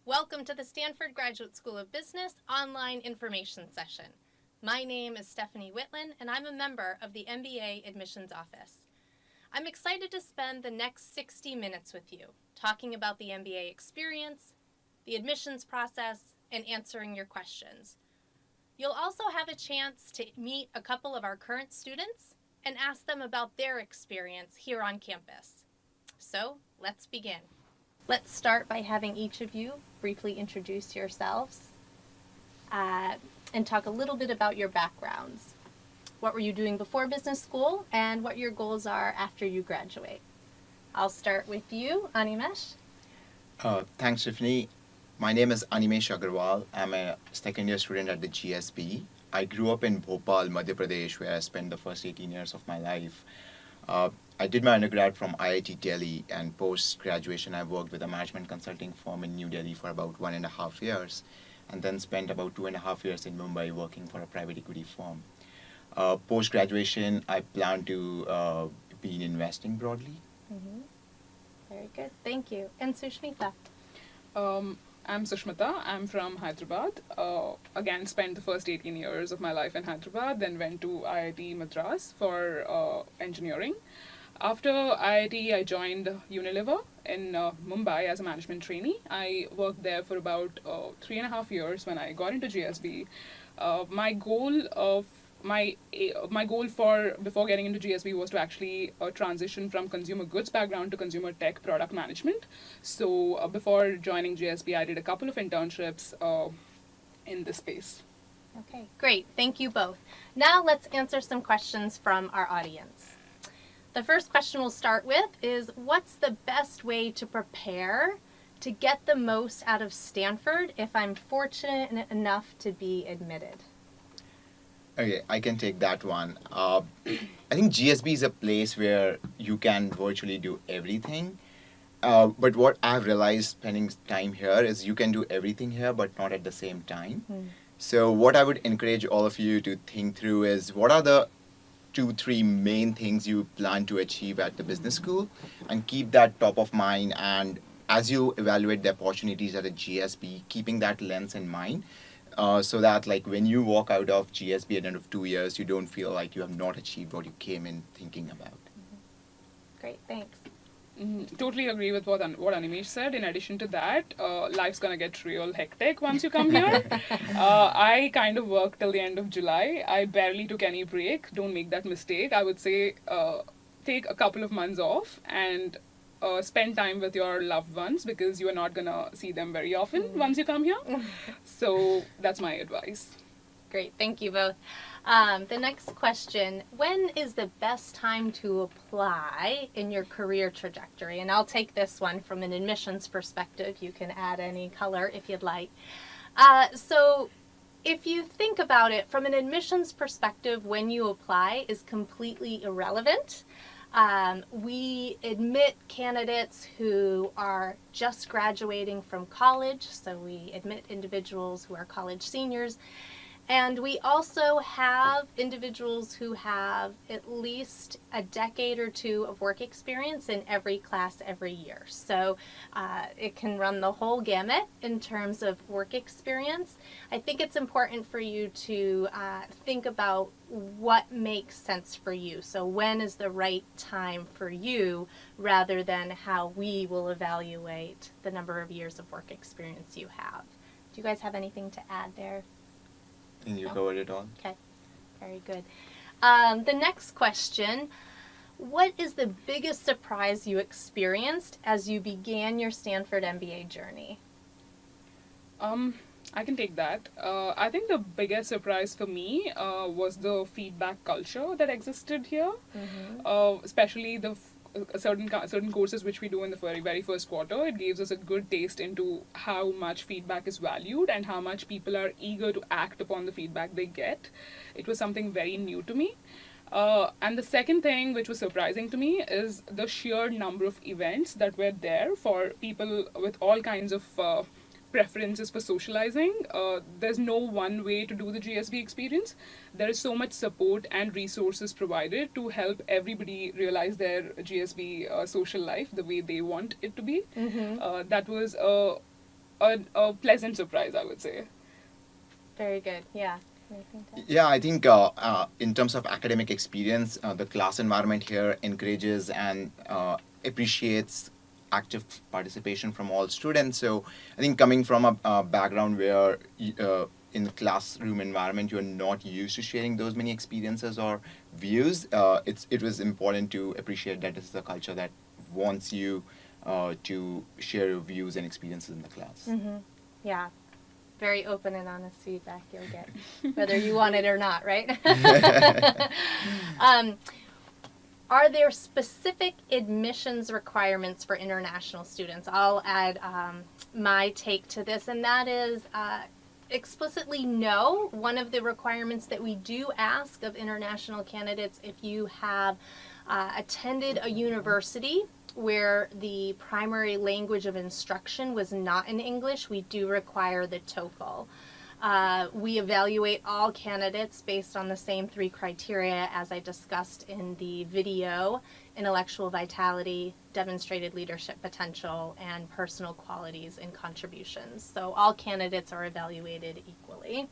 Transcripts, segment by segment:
Welcome to the Stanford Graduate School of Business online information session. My name is Stephanie Whitland, and I'm a member of the MBA Admissions Office. I'm excited to spend the next 60 minutes with you, talking about the MBA experience, the admissions process, and answering your questions. You'll also have a chance to meet a couple of our current students and ask them about their experience here on campus. So, let's begin. Let's start by having each of you briefly introduce yourselves and talk a little bit about your backgrounds. What were you doing before business school and what your goals are after you graduate? I'll start with you, Animesh. Thanks, Tiffany. My name is Animesh Agarwal. I'm a second-year student at the GSB. I grew up in Bhopal, Madhya Pradesh, where I spent the first 18 years of my life. I did my undergrad from IIT Delhi, and post-graduation I worked with a management consulting firm in New Delhi for about 1.5 years, and then spent about 2.5 years in Mumbai working for a private equity firm. Post-graduation, I plan to be in investing broadly. Mm-hmm. Very good, thank you. And Sushmita? I'm Sushmita. I'm from Hyderabad. Again, spent the first 18 years of my life in Hyderabad, then went to IIT Madras for engineering. After IIT, I joined Unilever in Mumbai as a management trainee. I worked there for about 3.5 years when I got into GSB. My goal for before getting into GSB was to actually transition from consumer goods background to consumer tech product management. So before joining GSB, I did a couple of internships in this space. Okay, great. Thank you both. Now let's answer some questions from our audience. The first question we'll start with is, what's the best way to prepare to get the most out of Stanford if I'm fortunate enough to be admitted? Okay, I can take that one. I think GSB is a place where you can virtually do everything. But what I've realized spending time here is you can do everything here, but not at the same time. So what I would encourage all of you to think through is, what are the 2-3 main things you plan to achieve at the business school, and keep that top of mind. And as you evaluate the opportunities at a GSB, keeping that lens in mind, so that like when you walk out of GSB at the end of 2 years, you don't feel like you have not achieved what you came in thinking about. Great, thanks. Totally agree with what Animesh said. In addition to that, life's gonna get real hectic once you come here. I kind of worked till the end of July. I barely took any break. Don't make that mistake. I would say take a couple of months off and spend time with your loved ones, because you are not gonna see them very often once you come here. So that's my advice. Great, thank you both. The next question, when is the best time to apply in your career trajectory? And I'll take this one from an admissions perspective. You can add any color if you'd like. So if you think about it, from an admissions perspective, when you apply is completely irrelevant. We admit candidates who are just graduating from college, so we admit individuals who are college seniors. And we also have individuals who have at least a decade or two of work experience in every class every year. So it can run the whole gamut in terms of work experience. I think it's important for you to think about what makes sense for you. So when is the right time for you, rather than how we will evaluate the number of years of work experience you have. Do you guys have anything to add there? I think you covered it all. Okay, very good. The next question, what is the biggest surprise you experienced as you began your Stanford MBA journey? I can take that. I think the biggest surprise for me was the feedback culture that existed here, especially the certain courses which we do in the very first quarter. It gives us a good taste into how much feedback is valued and how much people are eager to act upon the feedback they get. It was something very new to me. And the second thing which was surprising to me is the sheer number of events that were there for people with all kinds of preferences for socializing. There's no one way to do the GSB experience. There is so much support and resources provided to help everybody realize their GSB social life the way they want it to be. That was a a pleasant surprise, I would say. Very good. Yeah. Anything to add? Yeah, I think in terms of academic experience, the class environment here encourages and appreciates active participation from all students. So I think coming from a background where in the classroom environment you're not used to sharing those many experiences or views, it was important to appreciate that this is a culture that wants you to share your views and experiences in the class. Mm-hmm. Yeah. Very open and honest feedback you'll get, whether you want it or not, right? um, are there specific admissions requirements for international students? I'll add my take to this, and that is explicitly no. One of the requirements that we do ask of international candidates, if you have attended a university where the primary language of instruction was not in English, we do require the TOEFL. We evaluate all candidates based on the same 3 criteria as I discussed in the video: intellectual vitality, demonstrated leadership potential, and personal qualities and contributions. So all candidates are evaluated equally.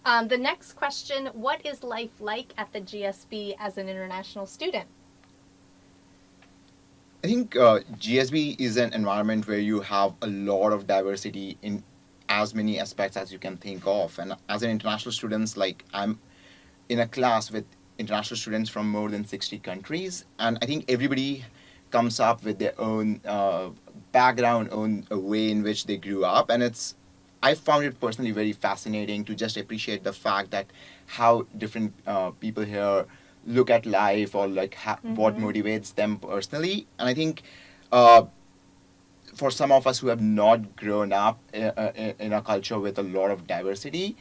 The next question, what is life like at the GSB as an international student? I think GSB is an environment where you have a lot of diversity in as many aspects as you can think of. And as an international student, like I'm in a class with international students from more than 60 countries, and I think everybody comes up with their own background, own way in which they grew up, and I found it personally very fascinating to just appreciate the fact that how different people here look at life, or like what motivates them personally. And I think for some of us who have not grown up in a culture with a lot of diversity,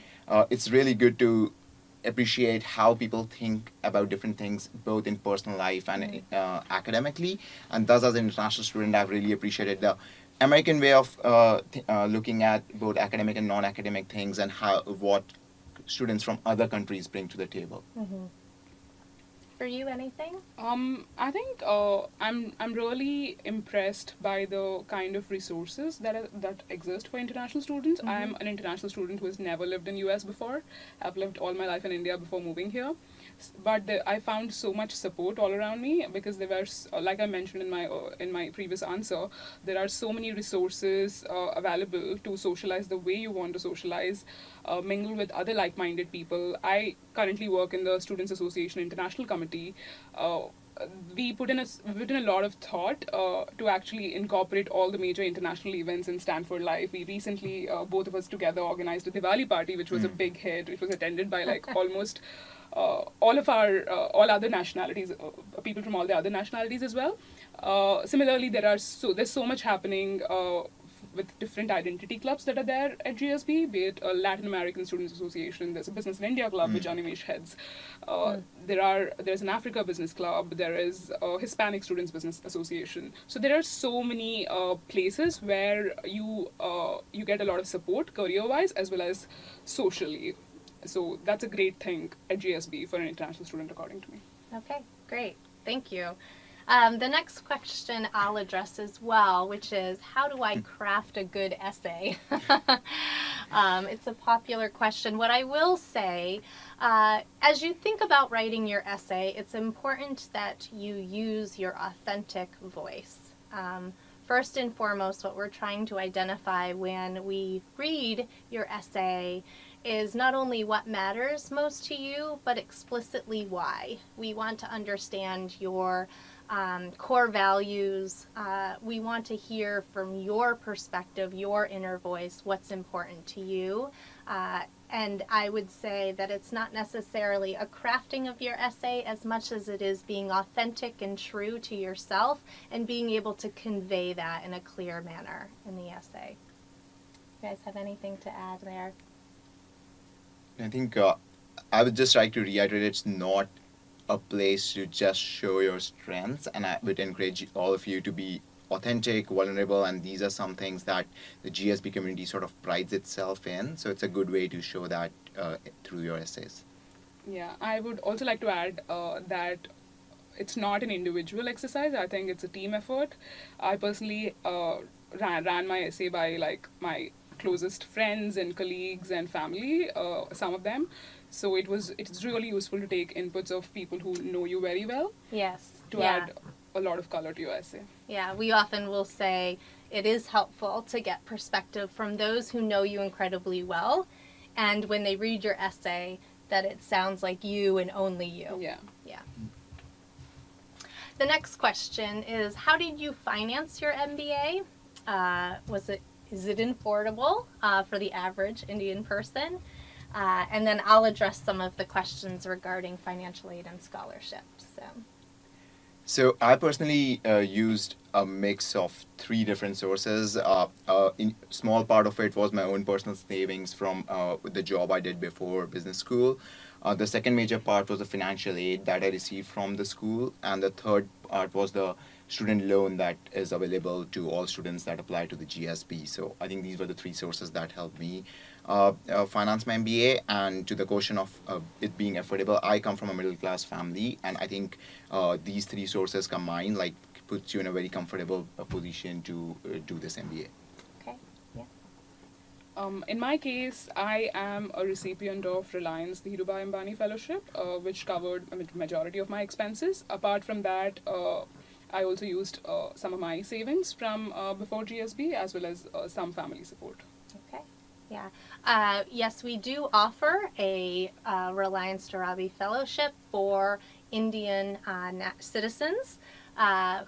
it's really good to appreciate how people think about different things, both in personal life and academically. And thus, as an international student, I've really appreciated the American way of looking at both academic and non-academic things, and what students from other countries bring to the table. Mm-hmm. For you, anything? I think I'm really impressed by the kind of resources that exist for international students. I'm an international student who has never lived in US before. I've lived all my life in India before moving here. But I found so much support all around me, because there were, like I mentioned in my previous answer, there are so many resources available to socialize the way you want to socialize, mingle with other like-minded people. I currently work in the Students Association International Committee. We put in a lot of thought to actually incorporate all the major international events in Stanford life. We recently, both of us together, organized a Diwali party, which was a big hit. It was attended by like almost all other nationalities, people from all the other nationalities as well. Similarly, there's so much happening with different identity clubs that are there at GSB, be it a Latin American Students Association, there's a Business in India club which Animesh heads. There's an Africa Business Club, there is a Hispanic Students Business Association. So there are so many places where you get a lot of support career-wise as well as socially. So that's a great thing at GSB for an international student, according to me. Okay, great. Thank you. The next question I'll address as well, which is, how do I craft a good essay? It's a popular question. What I will say, as you think about writing your essay, it's important that you use your authentic voice. First and foremost, what we're trying to identify when we read your essay is not only what matters most to you, but explicitly why. We want to understand your core values. We want to hear from your perspective, your inner voice, what's important to you. And I would say that it's not necessarily a crafting of your essay as much as it is being authentic and true to yourself and being able to convey that in a clear manner in the essay. You guys have anything to add there? I think I would just like to reiterate, it's not a place to just show your strengths, and I would encourage all of you to be authentic, vulnerable, and these are some things that the GSB community sort of prides itself in. So it's a good way to show that through your essays. Yeah, I would also like to add that it's not an individual exercise. I think it's a team effort. I personally ran my essay by like my closest friends and colleagues and family, some of them. So it's really useful to take inputs of people who know you very well Yes. to Yeah. add a lot of color to your essay. Yeah, we often will say it is helpful to get perspective from those who know you incredibly well, and when they read your essay, that it sounds like you and only you. Yeah. Yeah. The next question is, how did you finance your MBA? Is it affordable for the average Indian person? And then I'll address some of the questions regarding financial aid and scholarships. So I personally used a mix of three different sources. In small part of it was my own personal savings from the job I did before business school. The second major part was the financial aid that I received from the school, and the third part was the student loan that is available to all students that apply to the GSB. So I think these were the three sources that helped me finance my MBA. And to the question of it being affordable, I come from a middle class family, and I think these three sources combined like puts you in a very comfortable position to do this MBA. Okay. Yeah. In my case, I am a recipient of Reliance Dhirubhai Ambani Fellowship, which covered a majority of my expenses. Apart from that, I also used some of my savings from before GSB as well as some family support. Okay. Yeah. Yes, we do offer a Reliance Dhirubhai Fellowship for Indian citizens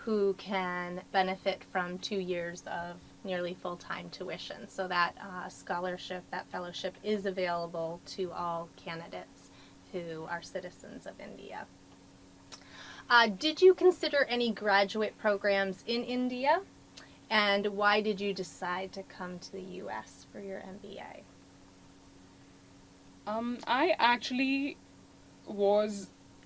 who can benefit from 2 years of nearly full-time tuition. So that scholarship, that fellowship is available to all candidates who are citizens of India. Did you consider any graduate programs in India? And why did you decide to come to the U.S. for your MBA? I actually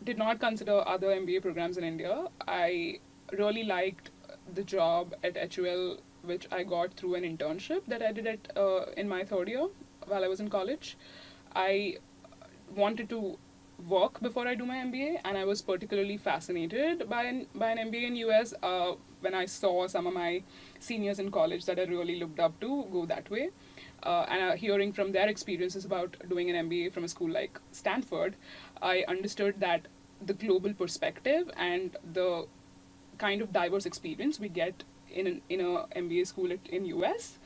did not consider other MBA programs in India. I really liked the job at HUL, which I got through an internship that I did in my third year while I was in college. I wanted to work before I do my MBA, and I was particularly fascinated by an MBA in US when I saw some of my seniors in college that I really looked up to go that way. And hearing from their experiences about doing an MBA from a school like Stanford, I understood that the global perspective and the kind of diverse experience we get in a MBA school in US,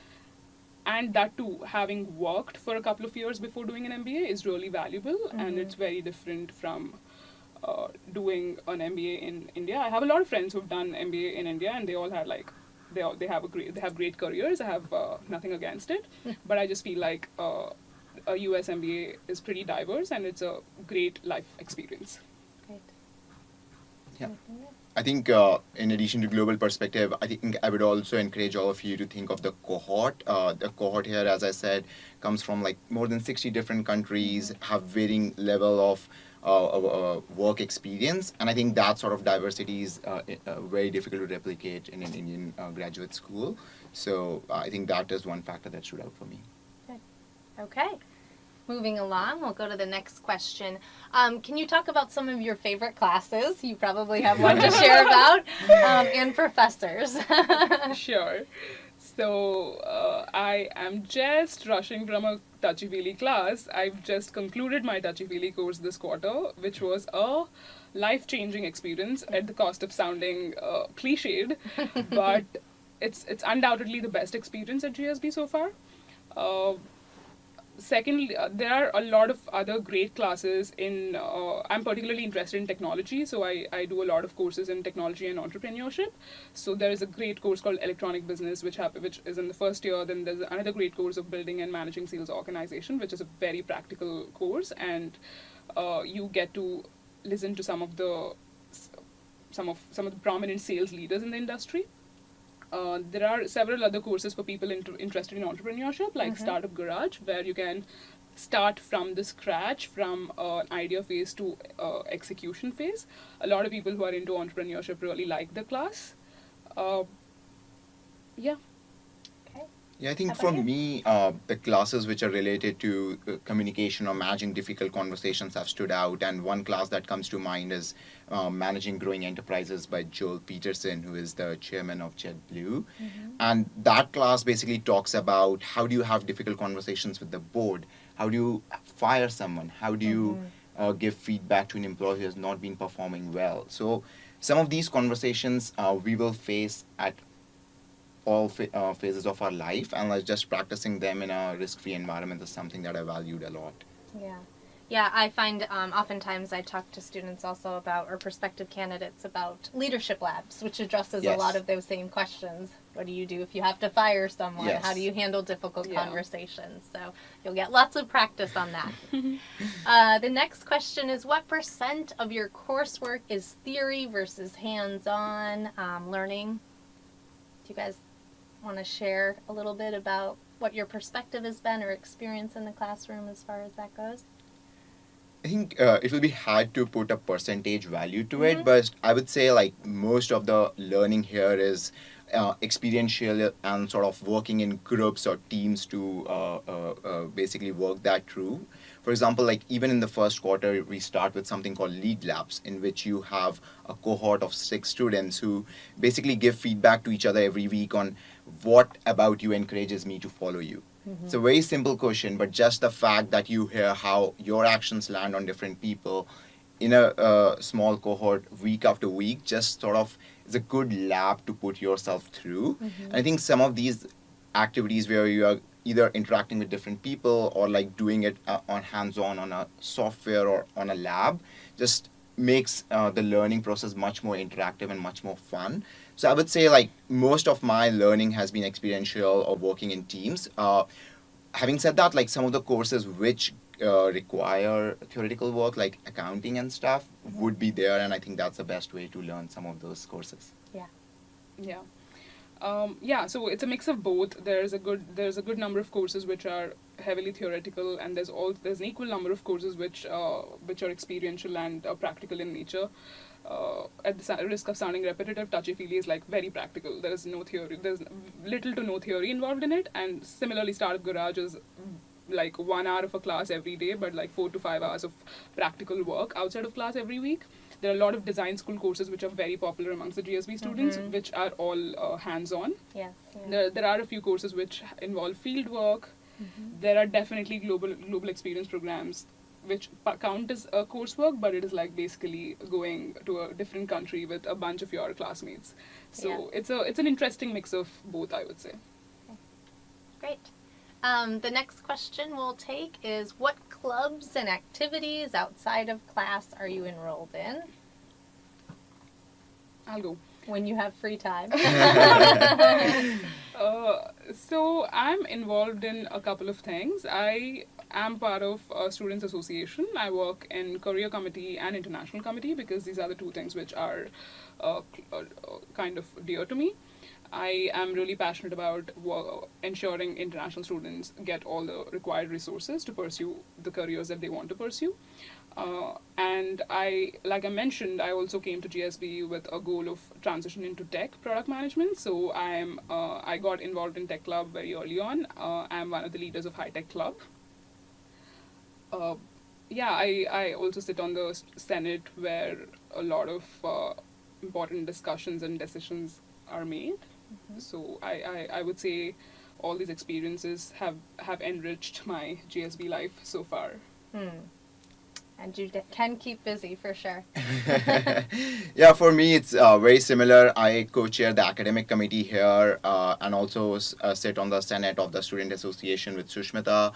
and that too having worked for a couple of years before doing an MBA is really valuable, and it's very different from doing an MBA in India. I have a lot of friends who've done MBA in India, and they all had like they have great careers. I have nothing against it, but I just feel like a US MBA is pretty diverse, and it's a great life experience. Great. Yeah. I think in addition to global perspective, I think I would also encourage all of you to think of the cohort. The cohort here, as I said, comes from like more than 60 different countries, have varying level of work experience. And I think that sort of diversity is very difficult to replicate in an Indian graduate school. So I think that is one factor that stood out for me. Good. Okay. Moving along, we'll go to the next question. Can you talk about some of your favorite classes? You probably have one to share about, and professors. Sure. So I am just rushing from a touchy-feely class. I've just concluded my touchy-feely course this quarter, which was a life-changing experience at the cost of sounding cliched, but it's undoubtedly the best experience at GSB so far. Secondly, there are a lot of other great classes in, I'm particularly interested in technology, so I do a lot of courses in technology and entrepreneurship. So there is a great course called Electronic Business, which is in the first year. Then there's another great course of Building and Managing Sales Organization, which is a very practical course, and you get to listen to some of the prominent sales leaders in the industry. There are several other courses for people interested in entrepreneurship, like Startup Garage, where you can start from the scratch, from idea phase to execution phase. A lot of people who are into entrepreneurship really like the class. Yeah. Okay. Yeah, I think How for about you? me, the classes which are related to communication or managing difficult conversations have stood out. And one class that comes to mind is Managing Growing Enterprises by Joel Peterson, who is the chairman of JetBlue. And that class basically talks about how do you have difficult conversations with the board? How do you fire someone? How do you give feedback to an employee who has not been performing well? So some of these conversations we will face at all phases of our life, and like just practicing them in a risk-free environment is something that I valued a lot. Yeah. Yeah, I find oftentimes I talk to students also about, or prospective candidates about leadership labs, which addresses a lot Yes. of those same questions. What do you do if you have to fire someone? How do Yes. you handle difficult Yeah. conversations? So you'll get lots of practice on that. The next question is, what percent of your coursework is theory versus hands-on learning? Do you guys want to share a little bit about what your perspective has been or experience in the classroom as far as that goes? I think it will be hard to put a percentage value to Mhm. it, but I would say like most of the learning here is experiential and sort of working in groups or teams to basically work that through. For example, like even in the first quarter, we start with something called lead labs, in which you have a cohort of 6 students who basically give feedback to each other every week on what about you encourages me to follow you. It's a very simple question, but just the fact that you hear how your actions land on different people in a small cohort week after week just sort of is a good lab to put yourself through. And I think some of these activities where you are either interacting with different people or like doing it on hands-on on a software or on a lab just makes the learning process much more interactive and much more fun. So I would say like most of my learning has been experiential or working in teams. Having said that, like some of the courses which require theoretical work, like accounting and stuff, would be there, and I think that's the best way to learn some of those courses. Yeah. Yeah. Yeah, so it's a mix of both. There's a good number of courses which are heavily theoretical, and there's an equal number of courses which are experiential and practical in nature. At the risk of sounding repetitive, touchy feely is like very practical. There is no theory. There's little to no theory involved in it, and similarly, Startup Garage is like 1 hour of a class every day, but like 4 to 5 hours of practical work outside of class every week. There are a lot of design school courses which are very popular amongst the GSB students, which are all hands-on. Yes. Yeah. There are a few courses which involve field work. There are definitely global experience programs which count as coursework, but it is like basically going to a different country with a bunch of your classmates. So Yeah. it's an interesting mix of both, I would say. Great. The next question we'll take is, what clubs and activities outside of class are you enrolled in I'll go. when you have free time? So I'm involved in a couple of things. I am part of a students association. I work in career committee and international committee because these are the two things which are kind of dear to me. I am really passionate about ensuring international students get all the required resources to pursue the careers that they want to pursue. And like I mentioned, I also came to GSB with a goal of transition into tech product management. So I got involved in Tech Club very early on. I'm one of the leaders of High Tech Club. Yeah, I also sit on the Senate where a lot of important discussions and decisions are made. So I would say all these experiences have enriched my GSB life so far. And you can keep busy for sure. Yeah, for me it's very similar. I co-chair the academic committee here and also sit on the Senate of the Student Association with Sushmita.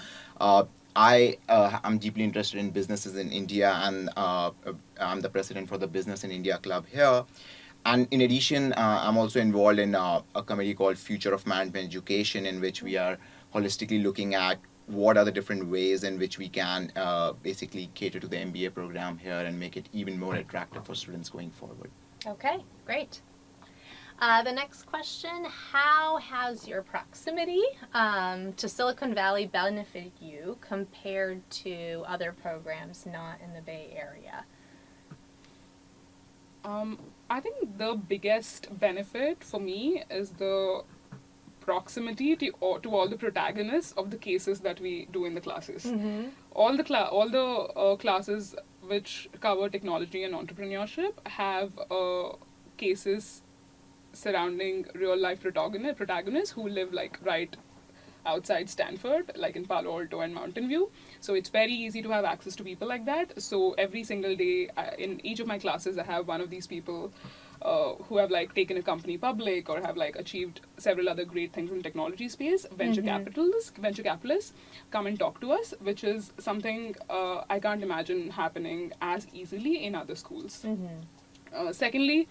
I am deeply interested in businesses in India, and I'm the president for the Business in India Club here. And in addition, I'm also involved in a committee called Future of Management Education, in which we are holistically looking at what are the different ways in which we can basically cater to the MBA program here and make it even more attractive for students going forward. Okay, great. The next question, how has your proximity to Silicon Valley benefited you compared to other programs not in the Bay Area? I think the biggest benefit for me is the proximity to all the protagonists of the cases that we do in the classes. Mm-hmm. All the classes which cover technology and entrepreneurship have cases surrounding real life protagonists who live like right outside Stanford, like in Palo Alto and Mountain View. So it's very easy to have access to people like that. So every single day in each of my classes, I have one of these people who have like taken a company public or have like achieved several other great things in the technology space. Venture capitalists come and talk to us, which is something I can't imagine happening as easily in other schools. Mm-hmm. Secondly,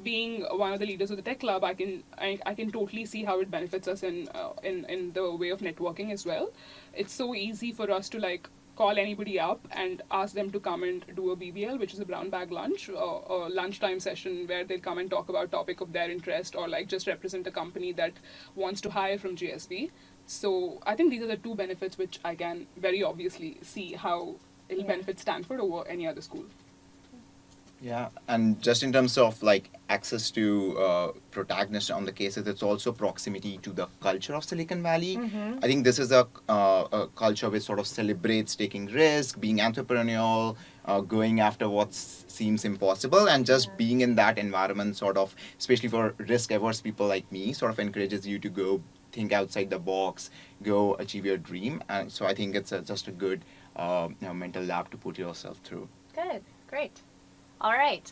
being one of the leaders of the tech club, I can totally see how it benefits us in the way of networking as well. It's so easy for us to like call anybody up and ask them to come and do a BBL, which is a brown bag lunch, a lunchtime session where they'll come and talk about topic of their interest or like just represent a company that wants to hire from GSB. So I think these are the two benefits which I can very obviously see how it'll benefit Stanford over any other school. Yeah, and just in terms of like access to protagonists on the cases, it's also proximity to the culture of Silicon Valley. Mm-hmm. I think this is a culture which sort of celebrates taking risk, being entrepreneurial, going after what seems impossible, and just being in that environment, sort of, especially for risk-averse people like me, sort of encourages you to go think outside the box, go achieve your dream. And so I think it's just a good mental lab to put yourself through. Good, great. All right.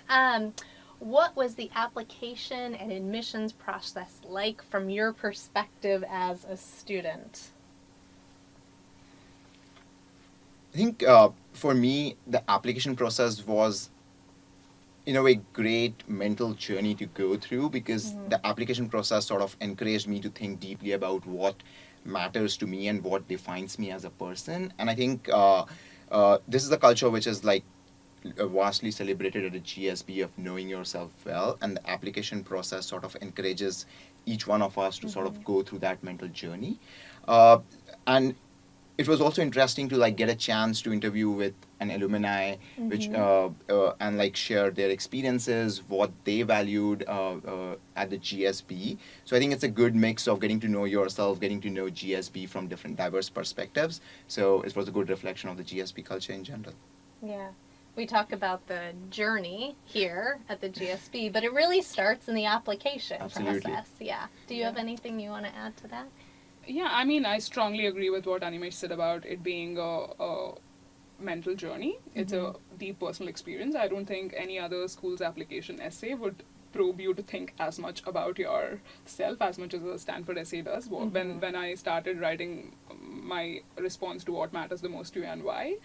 What was the application and admissions process like from your perspective as a student? I think for me, the application process was, in a way, great mental journey to go through, because the application process sort of encouraged me to think deeply about what matters to me and what defines me as a person. And I think this is a culture which is like vastly celebrated at a GSB of knowing yourself well, and the application process sort of encourages each one of us to sort of go through that mental journey. And it was also interesting to like get a chance to interview with an alumni, which and like share their experiences, what they valued at the GSB. So I think it's a good mix of getting to know yourself, getting to know GSB from different diverse perspectives. So it was a good reflection of the GSB culture in general. Yeah. We talk about the journey here at the GSB, but it really starts in the application process. Yeah. Do you have anything you want to add to that? Yeah, I mean, I strongly agree with what Animesh said about it being a mental journey. It's a deep personal experience. I don't think any other school's application essay would probe you to think as much about yourself as much as a Stanford essay does. When I started writing my response to what matters the most to you and why,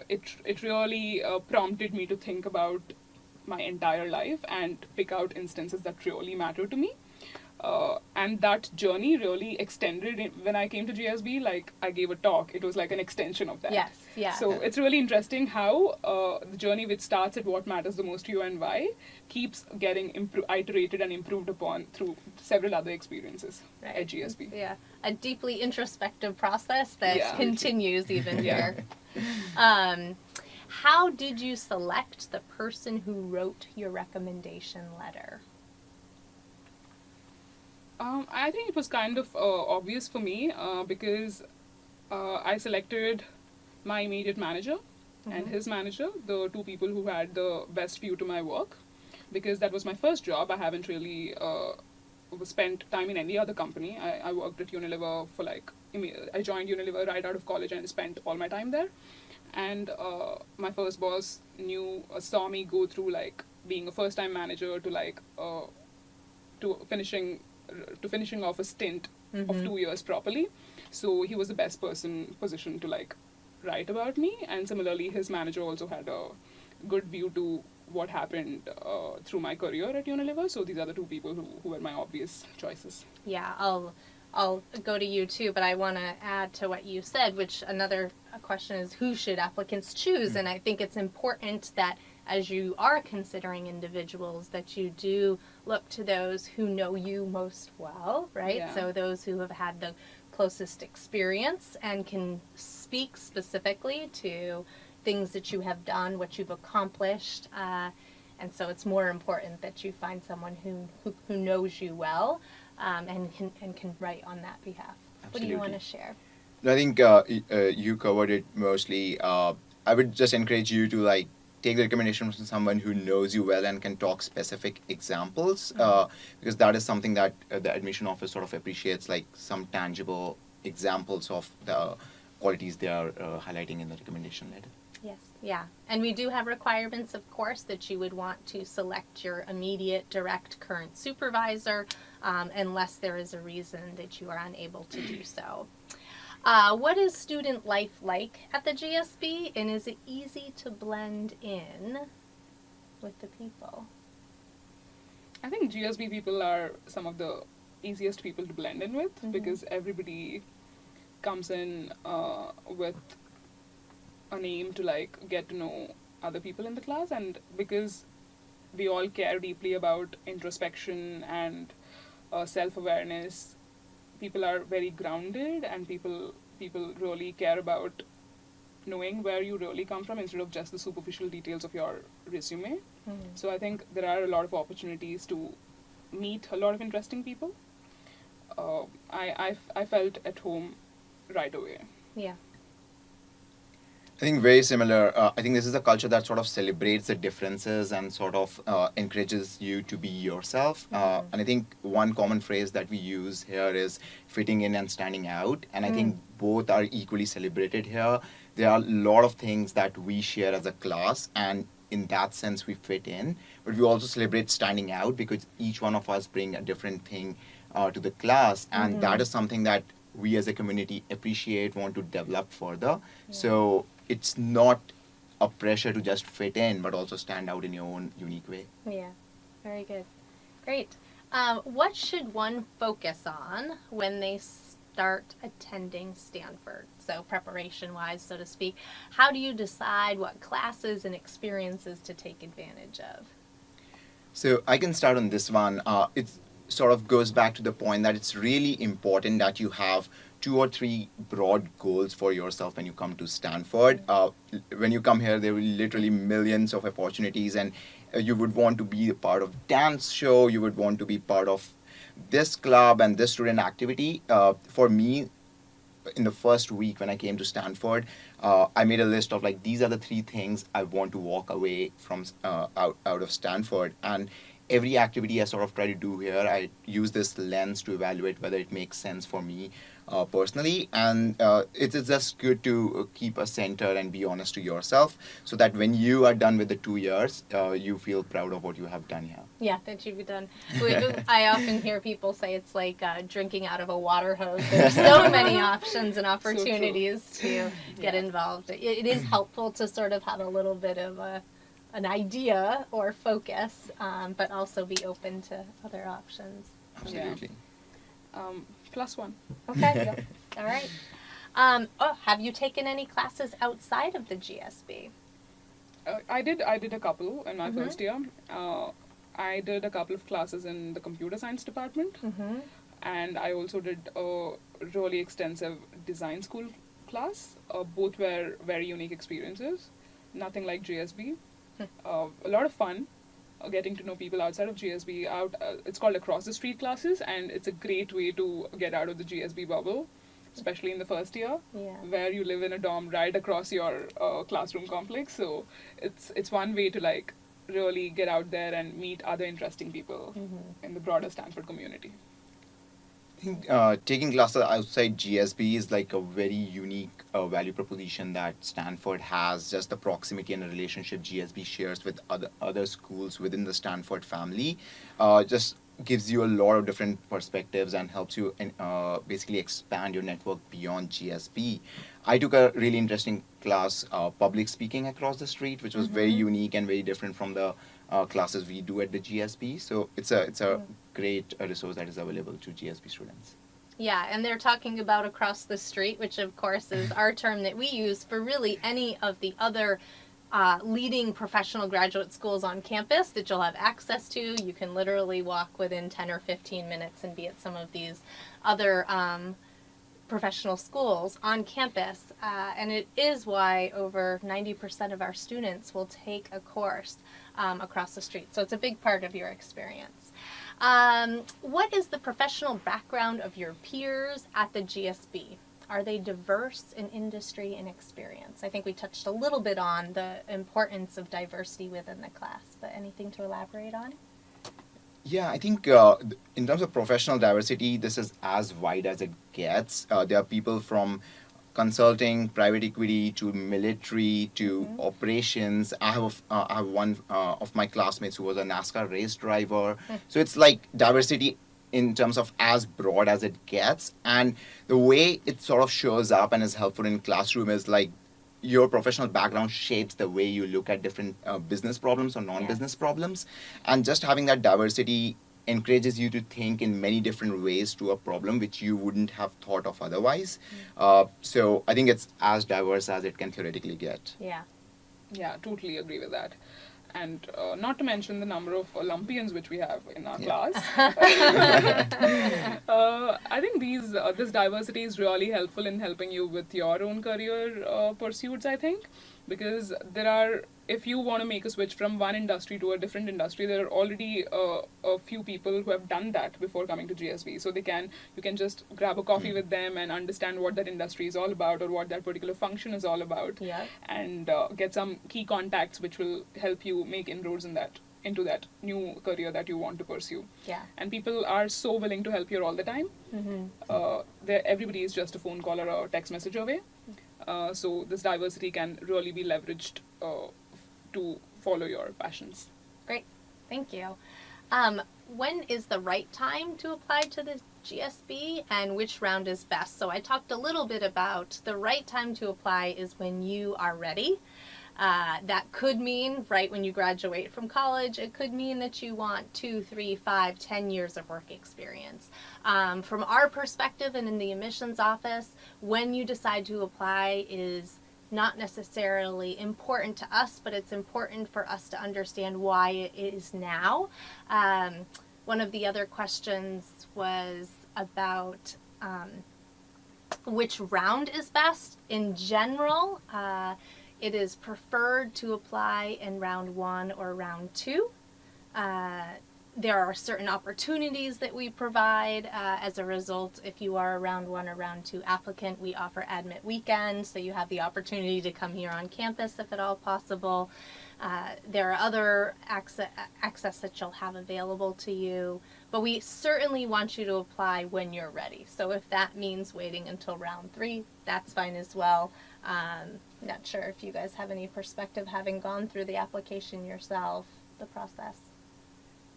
it really prompted me to think about my entire life and pick out instances that really matter to me. And that journey really extended when I came to GSB. Like, I gave a talk. It was like an extension of that. Yes, yeah. So it's really interesting how the journey which starts at what matters the most to you and why keeps getting iterated and improved upon through several other experiences at GSB. Yeah, a deeply introspective process that continues even here. How did you select the person who wrote your recommendation letter? I think it was kind of obvious for me because I selected my immediate manager and his manager, the two people who had the best view to my work, because that was my first job. I haven't really spent time in any other company. I worked at Unilever for I joined Unilever right out of college and spent all my time there. And my first boss saw me go through like being a first-time manager to finishing off a stint of 2 years properly. So he was the best positioned to like write about me. And similarly, his manager also had a good view to what happened through my career at Unilever. So these are the two people who were my obvious choices. Yeah, I'll go to you too, but I want to add to what you said, which another question is, who should applicants choose? And I think it's important that as you are considering individuals, that you do look to those who know you most well, right? Yeah. So those who have had the closest experience and can speak specifically to things that you have done, what you've accomplished. And so it's more important that you find someone who knows you well. and can write on that behalf. What do you want to share? I think you covered it mostly. I would just encourage you to like take the recommendation from someone who knows you well and can talk specific examples, because that is something that the admission office sort of appreciates, like some tangible examples of the qualities they are highlighting in the recommendation letter. Yes, yeah. And we do have requirements, of course, that you would want to select your immediate, direct, current supervisor, unless there is a reason that you are unable to do so. What is student life like at the GSB, and is it easy to blend in with the people? I think GSB people are some of the easiest people to blend in with, because everybody comes in with an aim to like get to know other people in the class, and because we all care deeply about introspection and self-awareness, people are very grounded, and people really care about knowing where you really come from instead of just the superficial details of your resume. So I think there are a lot of opportunities to meet a lot of interesting people. I felt at home right away. Yeah. I think very similar. I think this is a culture that sort of celebrates the differences and sort of encourages you to be yourself. And I think one common phrase that we use here is fitting in and standing out. And I think both are equally celebrated here. There are a lot of things that we share as a class, and in that sense we fit in. But we also celebrate standing out because each one of us bring a different thing to the class, and that is something that we as a community appreciate, want to develop further. So it's not a pressure to just fit in, but also stand out in your own unique way. Yeah, very good. Great. What should one focus on when they start attending Stanford? So preparation-wise, so to speak, how do you decide what classes and experiences to take advantage of? So I can start on this one. It sort of goes back to the point that it's really important that you have 2 or 3 broad goals for yourself when you come to Stanford. When you come here, there will literally millions of opportunities, and you would want to be a part of dance show, you would want to be part of this club and this student activity. For me, in the first week when I came to Stanford, I made a list of like, these are the 3 things I want to walk away from out of Stanford. And every activity I sort of try to do here, I use this lens to evaluate whether it makes sense for me personally. And it is just good to keep a center and be honest to yourself, so that when you are done with the 2 years, you feel proud of what you have done here. Yeah, that you've done. I often hear people say it's like drinking out of a water hose. There's so many options and opportunities to get involved. It is helpful to sort of have a little bit of an idea or focus, but also be open to other options. Absolutely. +1. Okay. All right. Have you taken any classes outside of the GSB? I did a couple in my first year. I did a couple of classes in the computer science department, and I also did a really extensive design school class. Both were very unique experiences, nothing like GSB. A lot of fun, getting to know people outside of GSB. It's called across the street classes, and it's a great way to get out of the GSB bubble, especially in the first year, where you live in a dorm right across your classroom complex. So it's one way to like really get out there and meet other interesting people in the broader Stanford community. I think taking classes outside GSB is like a very unique value proposition that Stanford has. Just the proximity and the relationship GSB shares with other schools within the Stanford family just gives you a lot of different perspectives and helps you basically expand your network beyond GSB. I took a really interesting class, public speaking across the street, which was very unique and very different from the classes we do at the GSB. So it's a great resource that is available to GSB students. Yeah, and they're talking about across the street, which of course is our term that we use for really any of the other leading professional graduate schools on campus that you'll have access to. You can literally walk within 10 or 15 minutes and be at some of these other professional schools on campus. And it is why over 90% of our students will take a course across the street. So it's a big part of your experience. What is the professional background of your peers at the GSB? Are they diverse in industry and experience? I think we touched a little bit on the importance of diversity within the class, but anything to elaborate on? Yeah, I think in terms of professional diversity, this is as wide as it gets. There are people from consulting, private equity, to military, to operations. I have one of my classmates who was a NASCAR race driver. So it's like diversity in terms of as broad as it gets. And the way it sort of shows up and is helpful in classroom is like your professional background shapes the way you look at different business problems or non-business problems, and just having that diversity encourages you to think in many different ways to a problem which you wouldn't have thought of otherwise. So I think it's as diverse as it can theoretically get. Yeah. Yeah, totally agree with that. And not to mention the number of Olympians which we have in our class. I think this diversity is really helpful in helping you with your own career pursuits, I think. Because if you want to make a switch from one industry to a different industry, there are already a few people who have done that before coming to GSB. So you can just grab a coffee with them and understand what that industry is all about or what that particular function is all about. Yeah. And get some key contacts which will help you make inroads into that new career that you want to pursue. Yeah. And people are so willing to help you all the time. Everybody is just a phone call or a text message away. So this diversity can really be leveraged to follow your passions. Great. Thank you. When is the right time to apply to the GSB and which round is best? So I talked a little bit about the right time to apply is when you are ready. That could mean right when you graduate from college. It could mean that you want 2, 3, 5, 10 years of work experience. From our perspective and in the admissions office, when you decide to apply is not necessarily important to us, but it's important for us to understand why it is now. One of the other questions was about which round is best. In general, it is preferred to apply in round 1 or round 2. There are certain opportunities that we provide as a result. If you are a round 1 or round 2 applicant, we offer admit weekends, so you have the opportunity to come here on campus if at all possible. There are other access that you'll have available to you, but we certainly want you to apply when you're ready. So if that means waiting until round 3, that's fine as well. Not sure if you guys have any perspective, having gone through the application yourself, the process.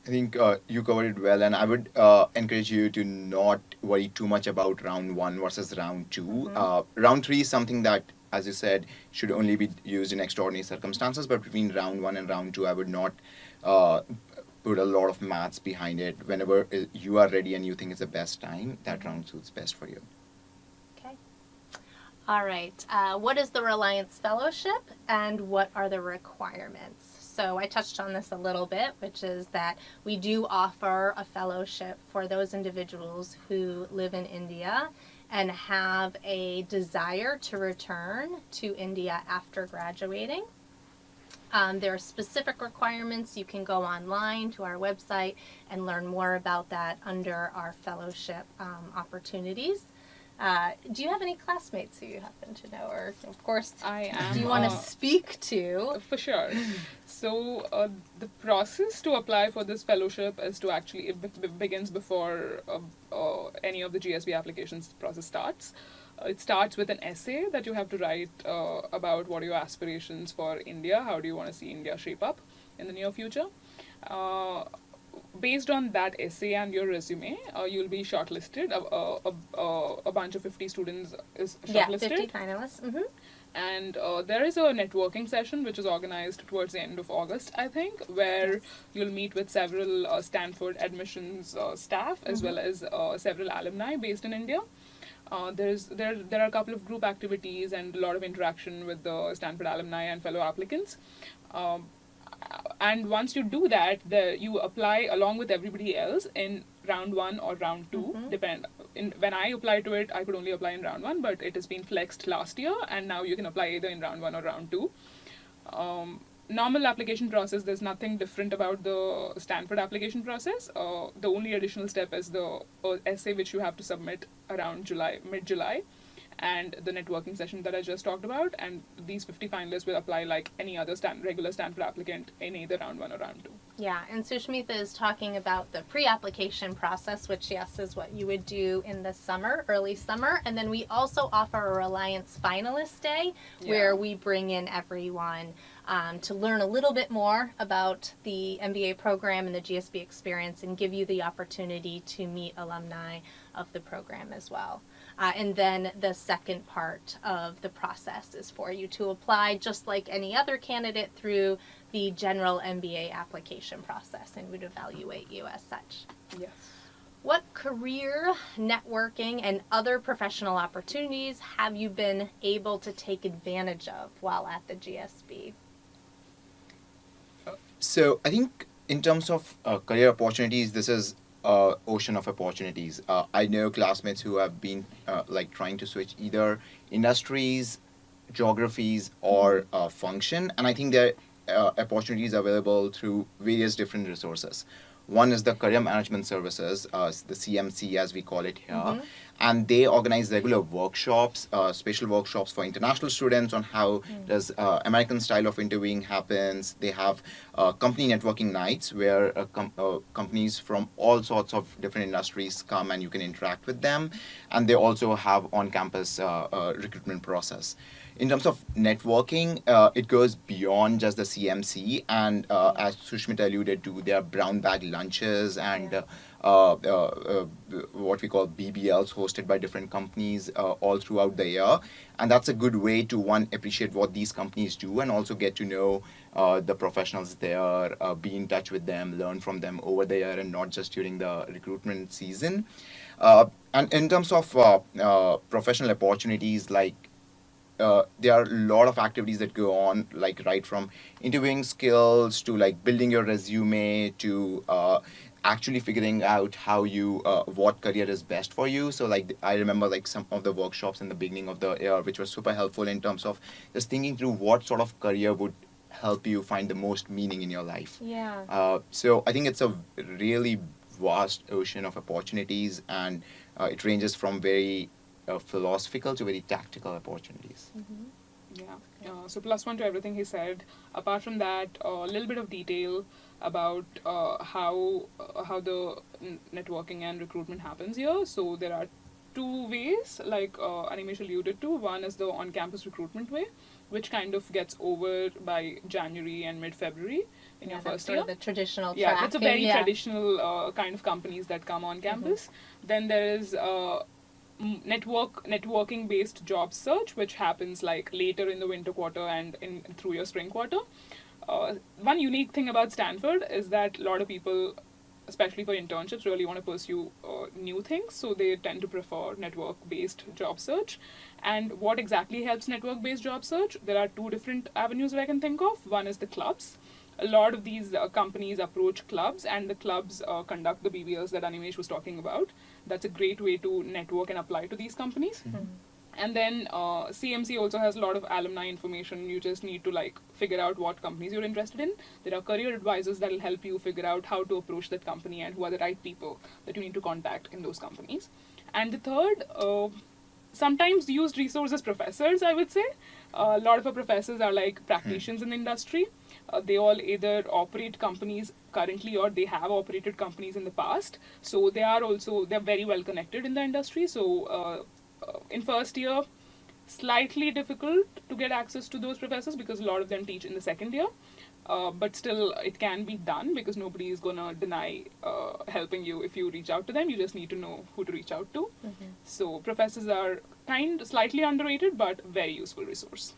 I think you covered it well, and I would encourage you to not worry too much about round 1 versus round 2. Round 3 is something that, as you said, should only be used in extraordinary circumstances, but between round 1 and round 2, I would not put a lot of maths behind it. Whenever you are ready and you think it's the best time, that round suits best for you. Okay. All right. What is the Reliance Fellowship, and what are the requirements? So I touched on this a little bit, which is that we do offer a fellowship for those individuals who live in India and have a desire to return to India after graduating. There are specific requirements. You can go online to our website and learn more about that under our fellowship opportunities. Do you have any classmates who you happen to know, or of course, I am. do you want to speak to? For sure. So the process to apply for this fellowship is to actually, it begins before any of the GSB applications process starts. It starts with an essay that you have to write about what are your aspirations for India, how do you want to see India shape up in the near future. Based on that essay and your resume, you'll be shortlisted. A bunch of 50 students is shortlisted. Yeah, 50 finalists. Mm-hmm. And there is a networking session which is organized towards the end of August, I think, where you'll meet with several Stanford admissions staff as well as several alumni based in India. There are a couple of group activities and a lot of interaction with the Stanford alumni and fellow applicants. And once you do that, you apply along with everybody else in round 1 or round 2. When I applied to it, I could only apply in round 1, but it has been flexed last year, and now you can apply either in round 1 or round 2. normal application process, there's nothing different about the Stanford application process. The only additional step is the essay which you have to submit around mid-July, and the networking session that I just talked about. And these 50 finalists will apply like any other regular Stanford applicant in either round 1 or round 2. Yeah, and Sushmita is talking about the pre-application process, which, yes, is what you would do in the summer, early summer. And then we also offer a Reliance Finalist Day, where we bring in everyone to learn a little bit more about the MBA program and the GSB experience, and give you the opportunity to meet alumni of the program as well. And then the second part of the process is for you to apply just like any other candidate through the general MBA application process, and would evaluate you as such. Yes. What career, networking, and other professional opportunities have you been able to take advantage of while at the GSB? So I think in terms of career opportunities, this is ocean of opportunities. I know classmates who have been like trying to switch either industries, geographies, or function, and I think there are opportunities available through various different resources. One is the Career Management Services, the CMC as we call it here, and they organize regular workshops, special workshops for international students on how does American style of interviewing happens. They have company networking nights where companies from all sorts of different industries come and you can interact with them, and they also have on-campus recruitment process. In terms of networking, it goes beyond just the CMC, and as Sushmita alluded to, there are brown bag lunches and what we call BBLs hosted by different companies all throughout the year. And that's a good way to, one, appreciate what these companies do, and also get to know the professionals there, be in touch with them, learn from them over the year, and not just during the recruitment season. And in terms of professional opportunities, like there are a lot of activities that go on, like right from interviewing skills to like building your resume to actually figuring out how you what career is best for you. So like I remember like some of the workshops in the beginning of the year, which was super helpful in terms of just thinking through what sort of career would help you find the most meaning in your life. Yeah. So I think it's a really vast ocean of opportunities, and it ranges from very philosophical to very tactical opportunities. Yeah. So +1 to everything he said. Apart from that, a little bit of detail about how the networking and recruitment happens here. So there are two ways, like Animesh alluded to. One is the on-campus recruitment way, which kind of gets over by January and mid-February in your first year. The traditional track. Yeah, it's a very traditional kind of companies that come on campus. Then there is networking based job search, which happens like later in the winter quarter and through your spring quarter. One unique thing about Stanford is that a lot of people, especially for internships, really want to pursue new things, so they tend to prefer network based job search. And what exactly helps network based job search? There are two different avenues that I can think of. One is the clubs. A lot of these companies approach clubs, and the clubs conduct the BBLs that Animesh was talking about. That's a great way to network and apply to these companies. And then CMC also has a lot of alumni information. You just need to like figure out what companies you're interested in. There are career advisors that will help you figure out how to approach that company and who are the right people that you need to contact in those companies. And the third, sometimes used resource is professors, I would say. A lot of our professors are like practitioners in the industry. They all either operate companies currently or they have operated companies in the past. So they're very well connected in the industry. So in first year, slightly difficult to get access to those professors because a lot of them teach in the second year. But still, it can be done because nobody is going to deny helping you if you reach out to them. You just need to know who to reach out to. So professors are slightly underrated, but very useful resource.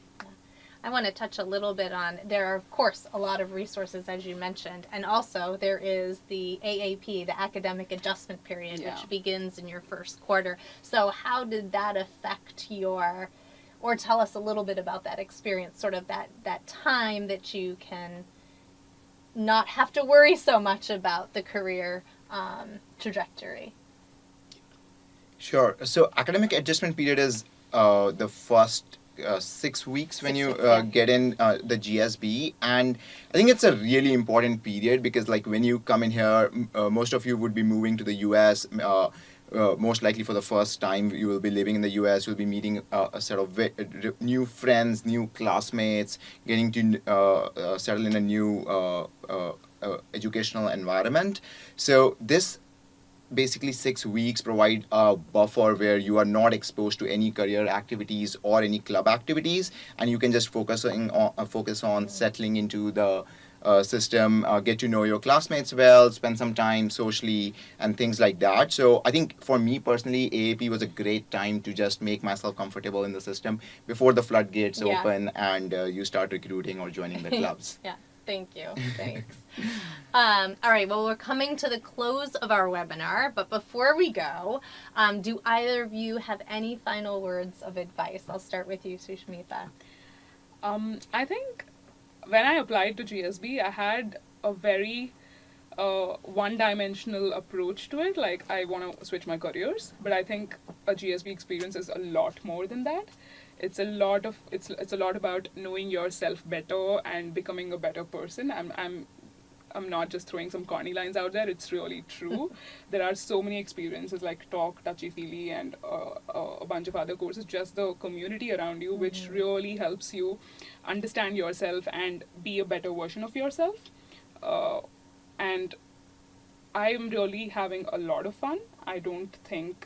I want to touch a little bit on, there are of course a lot of resources as you mentioned, and also there is the AAP, the Academic Adjustment Period, which begins in your first quarter. So how did that affect or tell us a little bit about that experience, sort of that time that you can not have to worry so much about the career trajectory? Sure. So academic adjustment period is the first 6 weeks when 6 you weeks, yeah. get in the GSB, and I think it's a really important period because like when you come in here, most of you would be moving to the US. Most likely for the first time, you will be living in the US. You'll be meeting a set of new friends, new classmates, getting to settle in a new educational environment. So this basically 6 weeks provide a buffer where you are not exposed to any career activities or any club activities, and you can just focus on settling into the system, get to know your classmates well, spend some time socially and things like that. So I think for me personally, AAP was a great time to just make myself comfortable in the system before the floodgates Yeah. open and you start recruiting or joining the clubs. Yeah, thank you. Thanks. All right, well, we're coming to the close of our webinar, but before we go, do either of you have any final words of advice? I'll start with you, Sushmita. I think when I applied to GSB, I had a very one-dimensional approach to it. Like, I want to switch my careers, but I think a GSB experience is a lot more than that. It's a lot about knowing yourself better and becoming a better person. I'm not just throwing some corny lines out there. It's really true. There are so many experiences like Talk, Touchy Feely, and a bunch of other courses. Just the community around you, which really helps you understand yourself and be a better version of yourself. And I am really having a lot of fun. I don't think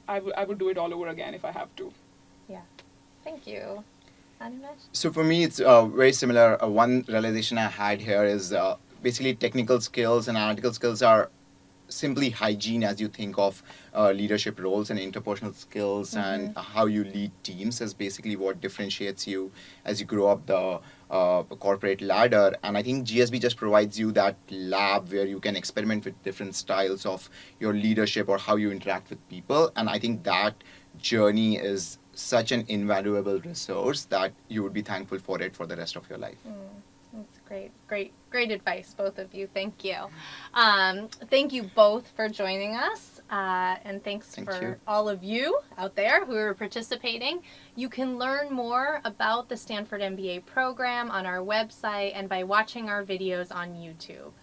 I would do it all over again if I have to. Yeah, thank you. Animesh? So for me, it's very similar. One realization I had here is basically technical skills and analytical skills are simply hygiene as you think of leadership roles, and interpersonal skills and how you lead teams is basically what differentiates you as you grow up the corporate ladder. And I think GSB just provides you that lab where you can experiment with different styles of your leadership or how you interact with people. And I think that journey is such an invaluable resource that you would be thankful for it for the rest of your life. That's great advice, both of you. Thank you. Thank you both for joining us, and thanks Thank for you. all of you out there who are participating. You can learn more about the Stanford MBA program on our website and by watching our videos on YouTube.